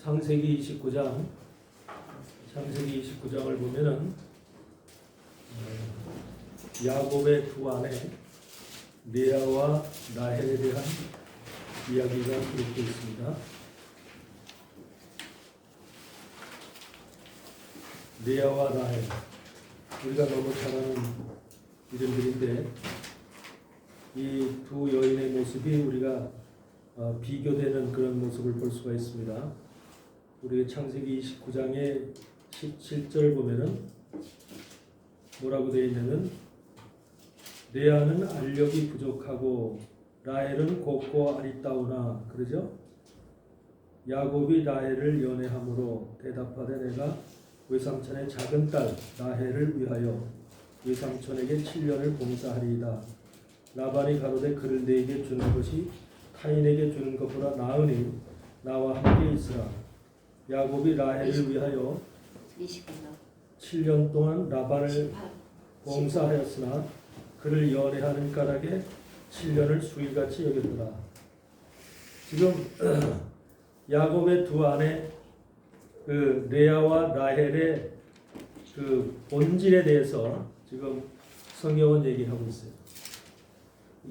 창세기 29장을 보면은 야곱의 두 아내 레아와 라헬에 대한 이야기가 기록되어 있습니다. 레아와 라헬, 우리가 너무 잘 아는 이름들인데 이 두 여인의 모습이 우리가 비교되는 그런 모습을 볼 수가 있습니다. 우리 창세기 29장의 17절 보면은 뭐라고 되어 있냐면 레아는 알력이 부족하고 라헬은 곱고 아리따우나 그러죠. 야곱이 라헬을 연애함으로 대답하되 내가 외삼촌의 작은 딸 라헬을 위하여 외삼촌에게 7년을 봉사하리이다. 라반이 가로되 그를 네게 주는 것이 타인에게 주는 것보다 나으니 나와 함께 있으라. 야곱이 라헬을 위하여 7년 동안 라반을 봉사하였으나 그를 연애하는 까닭에 7년을 수일같이 여겼더라. 지금 야곱의 두 아내 그 레아와 라헬의 그 본질에 대해서 지금 성경은 얘기하고 있어요.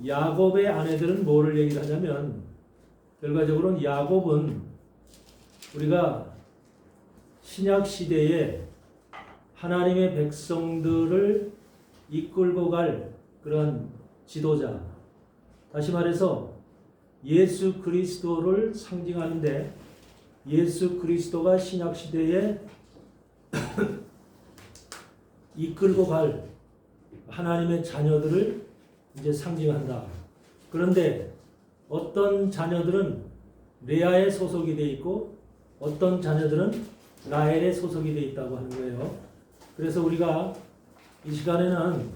야곱의 아내들은 뭐를 얘기를 하냐면 결과적으로는 야곱은 우리가 신약 시대에 하나님의 백성들을 이끌고 갈 그런 지도자, 다시 말해서 예수 그리스도를 상징하는데 예수 그리스도가 신약 시대에 이끌고 갈 하나님의 자녀들을 이제 상징한다. 그런데 어떤 자녀들은 레아에 소속이 돼 있고 어떤 자녀들은 라헬에 소속이 돼 있다고 하는 거예요. 그래서 우리가 이 시간에는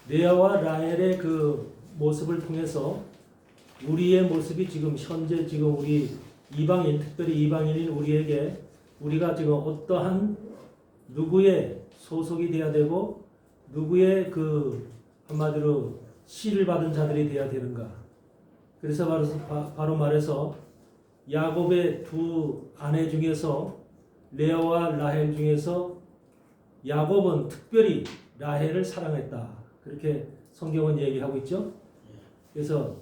레아와 라헬의 그 모습을 통해서 우리의 모습이 지금 현재 지금 우리 이방인, 특별히 이방인인 우리에게 우리가 지금 어떠한 누구의 소속이 돼야 되고 누구의 그 한마디로 씨를 받은 자들이 돼야 되는가. 그래서 바로 말해서 야곱의 두 아내 중에서 레아와 라헬 중에서 야곱은 특별히 라헬을 사랑했다. 그렇게 성경은 얘기하고 있죠. 그래서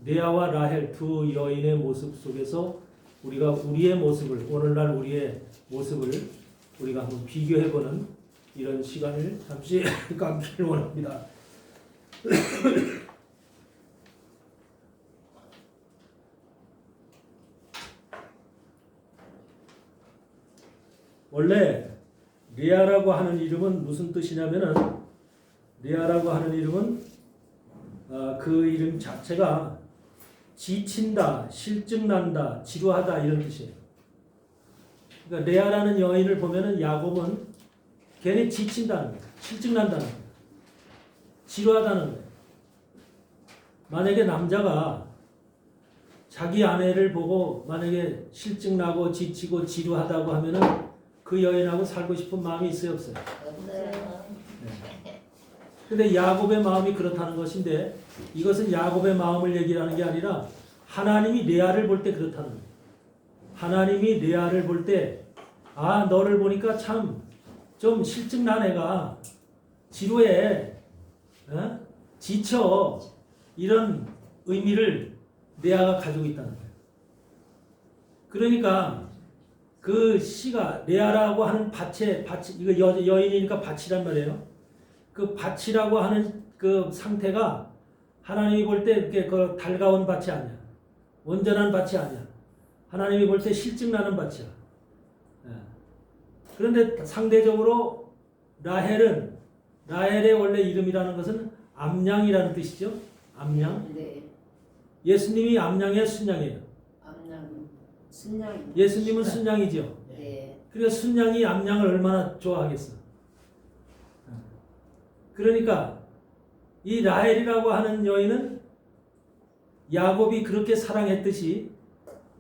레아와 라헬 두 여인의 모습 속에서 우리가 우리의 모습을, 오늘날 우리의 모습을 우리가 한번 비교해보는 이런 시간을 잠시 갖기를 원합니다. 원래 레아라고 하는 이름은 무슨 뜻이냐면은 레아라고 하는 이름은 그 이름 자체가 지친다, 실증난다, 지루하다 이런 뜻이에요. 그러니까 레아라는 여인을 보면은 야곱은 괜히 지친다는 거예요. 실증난다는 거예요. 지루하다는 거예요. 만약에 남자가 자기 아내를 보고 만약에 실증나고 지치고 지루하다고 하면은 그 여인하고 살고 싶은 마음이 있어요, 없어요? 없어요. 네. 근데 야곱의 마음이 그렇다는 것인데 이것은 야곱의 마음을 얘기하는 게 아니라 하나님이 레아를 볼 때 그렇다는 거예요. 하나님이 레아를 볼 때 아, 너를 보니까 참 좀 실증난 애가 지루해, 지쳐, 이런 의미를 레아가 가지고 있다는 거예요. 그러니까 그 씨가 레아라고 하는 밭이 이거 여인이니까 밭이란 말이에요. 그 밭이라고 하는 그 상태가 하나님이 볼 때 이렇게 그 달가운 밭이 아니야. 온전한 밭이 아니야. 하나님이 볼 때 실증나는 밭이야. 그런데 상대적으로 라헬의 원래 이름이라는 것은 암양이라는 뜻이죠. 암양. 네. 예수님이 암양이에요, 순양이에요? 순양. 예수님은 순양이죠. 네. 그러니까 순양이 암양을 얼마나 좋아하겠어. 그러니까 이 라헬이라고 하는 여인은 야곱이 그렇게 사랑했듯이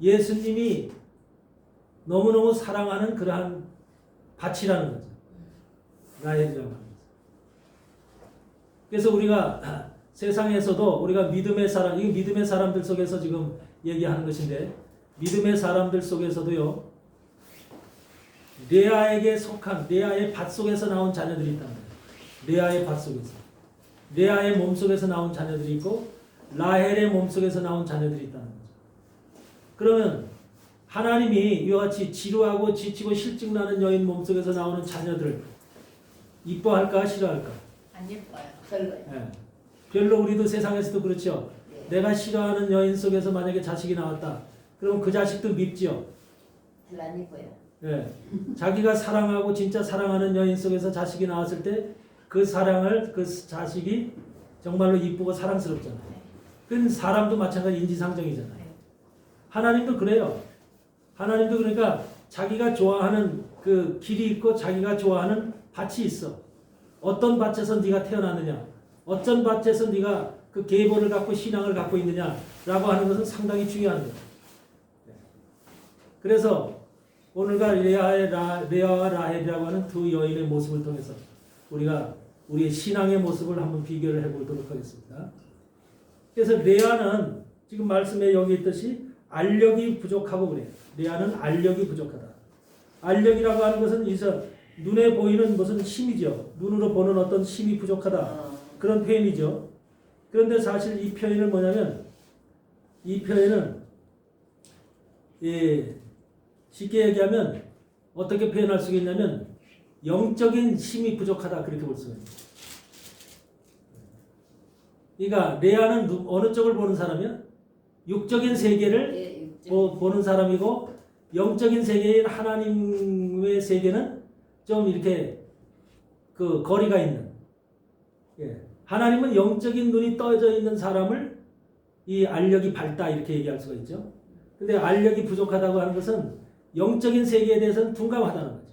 예수님이 너무너무 사랑하는 그러한 밭이라는 거죠. 라헬이라고 하는 거죠. 그래서 우리가 세상에서도 우리가 믿음의 사람, 이 믿음의 사람들 속에서 지금 얘기하는 것인데 믿음의 사람들 속에서도요. 레아에게 속한 레아의 밭 속에서 나온 자녀들이 있단 말이에요. 레아의 밭 속에서. 레아의 몸 속에서 나온 자녀들이 있고 라헬의 몸 속에서 나온 자녀들이 있다는 거죠. 그러면 하나님이 이와 같이 지루하고 지치고 실증나는 여인 몸 속에서 나오는 자녀들을 이뻐할까 싫어할까? 안 예뻐요. 별로예요. 예. 별로 우리도 세상에서도 그렇죠. 네. 내가 싫어하는 여인 속에서 만약에 자식이 나왔다. 그럼 그 자식도 밉지요. 별로 안 예뻐요. 예. 자기가 사랑하고 진짜 사랑하는 여인 속에서 자식이 나왔을 때 그 사랑을 그 자식이 정말로 이쁘고 사랑스럽잖아요. 그건 사람도 마찬가지 인지상정이잖아요. 하나님도 그래요. 하나님도 그러니까 자기가 좋아하는 그 길이 있고 자기가 좋아하는 밭이 있어. 어떤 밭에서 네가 태어났느냐, 어떤 밭에서 네가 그 계보를 갖고 신앙을 갖고 있느냐라고 하는 것은 상당히 중요한 거예요. 그래서 오늘과 레아와 라헬이라고 하는 두 여인의 모습을 통해서 우리가 우리의 신앙의 모습을 한번 비교를 해보도록 하겠습니다. 그래서 레아는 지금 말씀에 여기 있듯이 알력이 부족하고 그래요. 레아는 알력이 부족하다. 알력이라고 하는 것은 이서 눈에 보이는 무슨 힘이죠. 눈으로 보는 어떤 힘이 부족하다. 그런 표현이죠. 그런데 사실 이 표현은 뭐냐면 이 표현은 쉽게 얘기하면 어떻게 표현할 수 있냐면 영적인 힘이 부족하다 그렇게 볼 수가 있어요. 그러니까 레아는 어느 쪽을 보는 사람이야? 육적인 세계를 예, 보는 사람이고 영적인 세계인 하나님의 세계는 좀 이렇게 그 거리가 있는. 하나님은 영적인 눈이 떠져 있는 사람을 이 알력이 밝다 이렇게 얘기할 수가 있죠. 근데 알력이 부족하다고 하는 것은 영적인 세계에 대해서는 둔감하다는 거죠.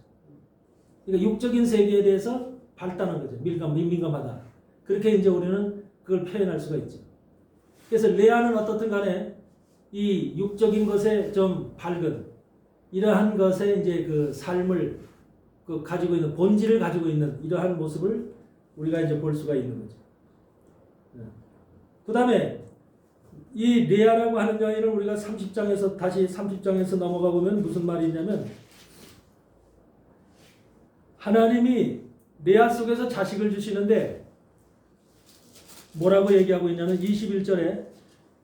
그러니까 육적인 세계에 대해서 밝다는 거죠. 민감하다. 그렇게 이제 우리는 그걸 표현할 수가 있죠. 그래서 레아는 어떻든 간에 이 육적인 것에 좀 밝은 이러한 것에 이제 그 삶을 그 가지고 있는 본질을 가지고 있는 이러한 모습을 우리가 이제 볼 수가 있는 거죠. 그 다음에 이 레아라고 하는 여인을 우리가 30장에서 다시 30장에서 넘어가 보면 무슨 말이 있냐면 하나님이 레아 속에서 자식을 주시는데 뭐라고 얘기하고 있냐면 21절에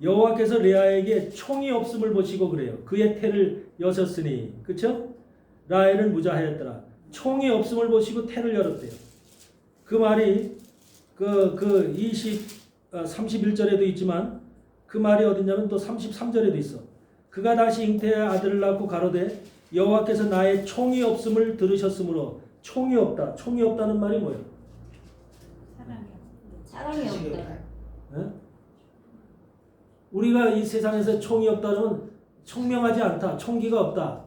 여호와께서 레아에게 총이 없음을 보시고 그래요. 그의 태를 여셨으니 그렇죠? 라헬은 무자하였더라. 총이 없음을 보시고 태를 열었대요. 그 말이 31절에도 있지만 그 말이 어디냐면 또 33절에도 있어. 그가 다시 잉태의 아들을 낳고 가로되 여호와께서 나의 총이 없음을 들으셨으므로 총이 없다. 총이 없다는 말이 뭐예요? 사랑이 없다. 네? 우리가 이 세상에서 총이 없다는 총명하지 않다. 총기가 없다.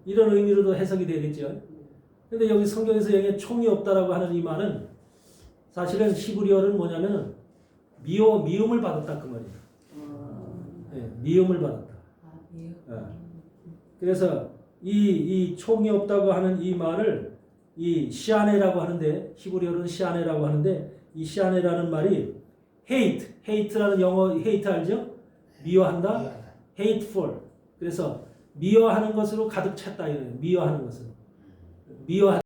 이런 의미로도 해석이 되겠죠. 근데 여기 성경에서 여기 총이 없다라고 하는 이 말은 사실은 히브리어는 뭐냐면 미움을 받았다 그 말이에요. 미움을 받았다. 그래서 이 총이 없다고 하는 이 말을 이 시아네라고 하는데 히브리어로는 시아네라고 하는데 이 시아네라는 말이 hate라는 영어 hate 알죠? 미워한다. hateful. 그래서 미워하는 것으로 가득 찼다 이거예요. 미워하는 것은.